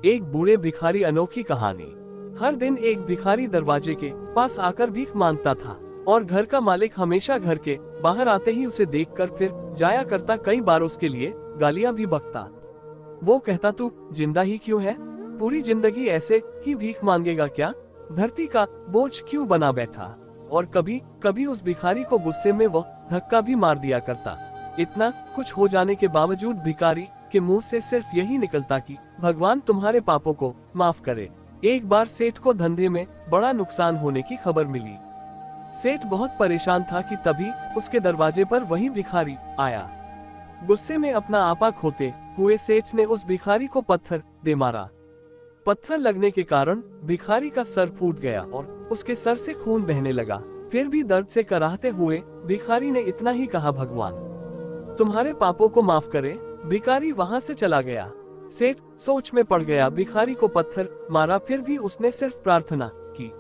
एक बूढ़े भिखारी अनोखी कहानी। हर दिन एक भिखारी दरवाजे के पास आकर भीख मांगता था और घर का मालिक हमेशा घर के बाहर आते ही उसे देखकर फिर जाया करता। कई बार उसके लिए गालियां भी बकता। वो कहता, तू जिंदा ही क्यों है? पूरी जिंदगी ऐसे ही भीख मांगेगा क्या? धरती का बोझ क्यों बना बैठा? और कभी कभी उस भिखारी को गुस्से में वह धक्का भी मार दिया करता। इतना कुछ हो जाने के बावजूद भिखारी के मुंह से सिर्फ यही निकलता कि भगवान तुम्हारे पापों को माफ करे। एक बार सेठ को धंधे में बड़ा नुकसान होने की खबर मिली। सेठ बहुत परेशान था कि तभी उसके दरवाजे पर वही भिखारी आया। गुस्से में अपना आपा खोते हुए सेठ ने उस भिखारी को पत्थर दे मारा। पत्थर लगने के कारण भिखारी का सर फूट गया और उसके सर से खून बहने लगा। फिर भी दर्द से कराहते हुए भिखारी ने इतना ही कहा, भगवान तुम्हारे पापों को माफ करे। भिखारी वहां से चला गया। सेठ सोच में पड़ गया। भिखारी को पत्थर मारा, फिर भी उसने सिर्फ प्रार्थना की।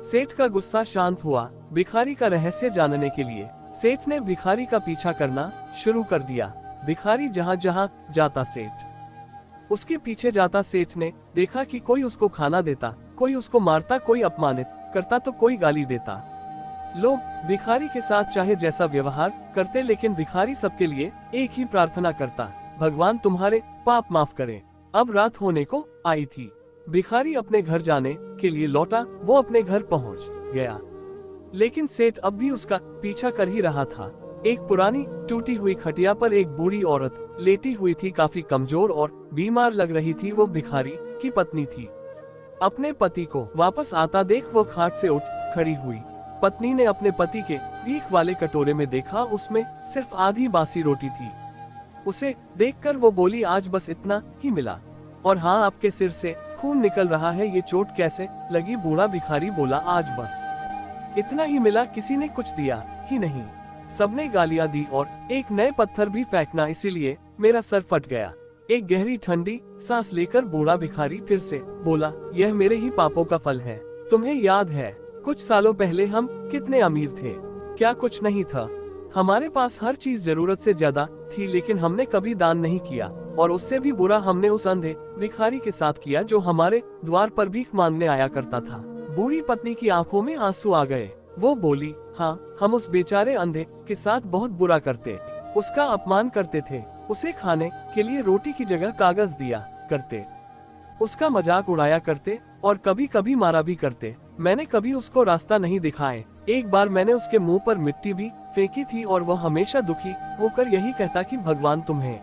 सेठ का गुस्सा शांत हुआ। भिखारी का रहस्य जानने के लिए सेठ ने भिखारी का पीछा करना शुरू कर दिया। भिखारी जहां जहां जाता सेठ उसके पीछे जाता। सेठ ने देखा कि कोई उसको खाना देता, कोई उसको मारता, कोई अपमानित करता तो कोई गाली देता। लोग भिखारी के साथ चाहे जैसा व्यवहार करते, लेकिन भिखारी सबके लिए एक ही प्रार्थना करता, भगवान तुम्हारे पाप माफ करें। अब रात होने को आई थी। भिखारी अपने घर जाने के लिए लौटा। वो अपने घर पहुंच गया, लेकिन सेठ अब भी उसका पीछा कर ही रहा था। एक पुरानी टूटी हुई खटिया पर एक बूढ़ी औरत लेटी हुई थी। काफी कमजोर और बीमार लग रही थी। वो भिखारी की पत्नी थी। अपने पति को वापस आता देख वो खाट से उठ खड़ी हुई। पत्नी ने अपने पति के भीख वाले कटोरे में देखा, उसमें सिर्फ आधी बासी रोटी थी। उसे देखकर वो बोली, आज बस इतना ही मिला, और हाँ, आपके सिर से खून निकल रहा है, ये चोट कैसे लगी? बूढ़ा भिखारी बोला, आज बस इतना ही मिला, किसी ने कुछ दिया ही नहीं। सबने गालियां दी और एक नए पत्थर भी फेंकना, इसीलिए मेरा सर फट गया। एक गहरी ठंडी सांस लेकर बूढ़ा भिखारी फिर से बोला, यह मेरे ही पापों का फल है। तुम्हें याद है कुछ सालों पहले हम कितने अमीर थे? क्या कुछ नहीं था? हमारे पास हर चीज जरूरत से ज्यादा थी, लेकिन हमने कभी दान नहीं किया। और उससे भी बुरा हमने उस अंधे भिखारी के साथ किया जो हमारे द्वार पर भीख मांगने आया करता था। बूढ़ी पत्नी की आंखों में आंसू आ गए। वो बोली, हाँ, हम उस बेचारे अंधे के साथ बहुत बुरा करते, उसका अपमान करते थे, उसे खाने के लिए रोटी की जगह कागज दिया करते, उसका मजाक उड़ाया करते और कभी कभी मारा भी करते। मैंने कभी उसको रास्ता नहीं दिखाए। एक बार मैंने उसके मुंह पर मिट्टी भी फेंकी थी और वह हमेशा दुखी होकर यही कहता कि भगवान तुम्हें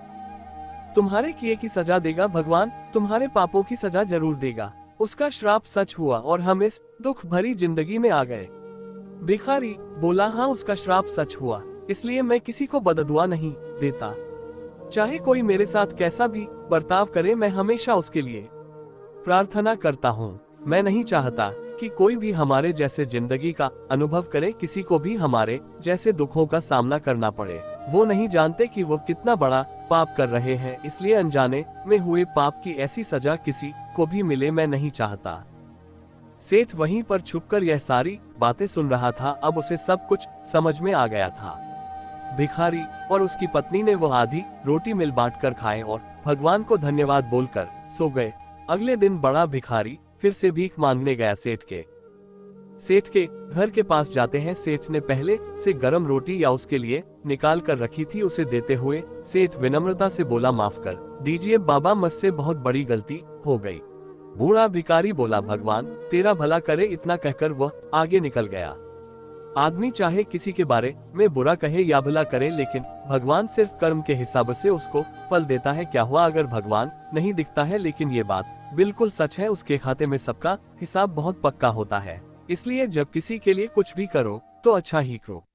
तुम्हारे किए की सजा देगा, भगवान तुम्हारे पापों की सजा जरूर देगा। उसका श्राप सच हुआ और हम इस दुख भरी जिंदगी में आ गए। भिखारी बोला, हाँ, उसका श्राप सच हुआ, इसलिए मैं किसी को बददुआ नहीं देता। चाहे कोई मेरे साथ कैसा भी बर्ताव करे, मैं हमेशा उसके लिए प्रार्थना करता हूँ। मैं नहीं चाहता कि कोई भी हमारे जैसे जिंदगी का अनुभव करे, किसी को भी हमारे जैसे दुखों का सामना करना पड़े। वो नहीं जानते कि वो कितना बड़ा पाप कर रहे हैं, इसलिए अनजाने में हुए पाप की ऐसी सजा किसी को भी मिले, मैं नहीं चाहता। सेठ वहीं पर छुपकर यह सारी बातें सुन रहा था। अब उसे सब कुछ समझ में आ गया था। भिखारी और उसकी पत्नी ने वो आधी रोटी मिल बांटकर खाए और भगवान को धन्यवाद बोलकर सो गए। अगले दिन बड़ा भिखारी फिर से भीख मांगने गया। सेठ के घर के पास जाते हैं। सेठ ने पहले से गरम रोटी या उसके लिए निकाल कर रखी थी। उसे देते हुए सेठ विनम्रता से बोला, माफ कर दीजिए बाबा, मुझसे बहुत बड़ी गलती हो गई। बूढ़ा भिखारी बोला, भगवान तेरा भला करे। इतना कहकर वह आगे निकल गया। आदमी चाहे किसी के बारे में बुरा कहे या भला करे, लेकिन भगवान सिर्फ कर्म के हिसाब से उसको फल देता है। क्या हुआ अगर भगवान नहीं दिखता है? लेकिन ये बात बिल्कुल सच है, उसके खाते में सबका हिसाब बहुत पक्का होता है। इसलिए जब किसी के लिए कुछ भी करो तो अच्छा ही करो।